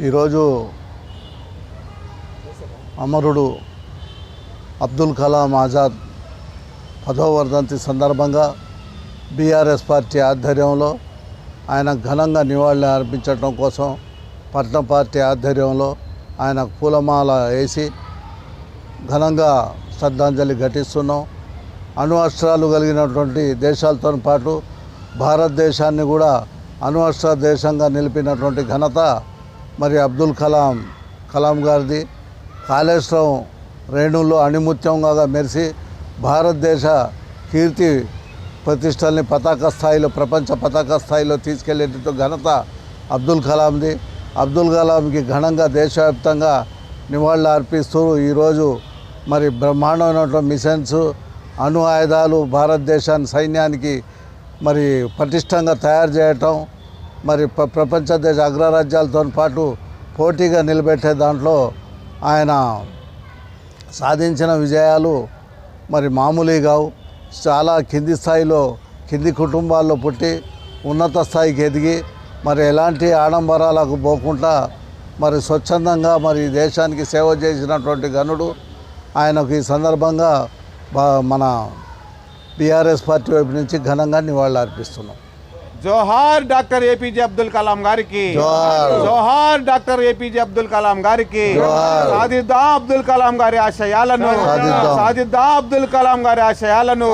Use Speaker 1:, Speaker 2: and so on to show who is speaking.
Speaker 1: ఈరోజు అమరుడు అబ్దుల్ కలాం ఆజాద్ 10వ వర్ధంతి సందర్భంగా బీఆర్ఎస్ పార్టీ ఆధ్వర్యంలో ఆయన ఘనంగా నివాళులు అర్పించడం కోసం పట్నం పార్టీ ఆధ్వర్యంలో ఆయన పూలమాల వేసి ఘనంగా శ్రద్ధాంజలి ఘటిస్తున్నాం. అణు అస్త్రాలు కలిగినటువంటి దేశాలతో పాటు భారతదేశాన్ని కూడా అణు అస్త్ర దేశంగా నిలిపినటువంటి ఘనత మరి అబ్దుల్ కలాం గారిది. కాళేశ్వరం రేణుల్లో అణిముత్యంగా మెరిసి భారతదేశ కీర్తి ప్రతిష్టల్ని పతాక స్థాయిలో ప్రపంచ పతాక స్థాయిలో తీసుకెళ్లేట ఘనత అబ్దుల్ కలాంది. అబ్దుల్ కలాంకి ఘనంగా దేశవ్యాప్తంగా నివాళులు అర్పిస్తూ ఈరోజు మరి బ్రహ్మాండమైనటువంటి మిషన్స్ అణు ఆయుధాలు భారతదేశాన్ని సైన్యానికి మరి పటిష్టంగా తయారు చేయటం, మరి ప్రపంచ దేశ అగ్రరాజ్యాలతో పాటు పోటీగా నిలబెట్టే దాంట్లో ఆయన సాధించిన విజయాలు మరి మామూలు కావు. చాలా కింది స్థాయిలో కింది కుటుంబాల్లో పుట్టి ఉన్నత స్థాయికి ఎదిగి మరి ఎలాంటి ఆడంబరాలకు పోకుండా మరి స్వచ్ఛందంగా మరి దేశానికి సేవ చేసినటువంటి ఘనుడు. ఆయనకు ఈ సందర్భంగా మన బీఆర్ఎస్ పార్టీ వైపు నుంచి ఘనంగా నివాళులు అర్పిస్తున్నాం.
Speaker 2: జోహార్ డాక్టర్ ఏపీజే అబ్దుల్ కలాం గారికి, జోహార్ డాక్టర్ ఏపీజే అబ్దుల్ కలాం గారికి. సాధిద్దాం అబ్దుల్ కలాం గారి ఆశయాలను, సాధిద్దాం అబ్దుల్ కలాం గారి ఆశయాలను.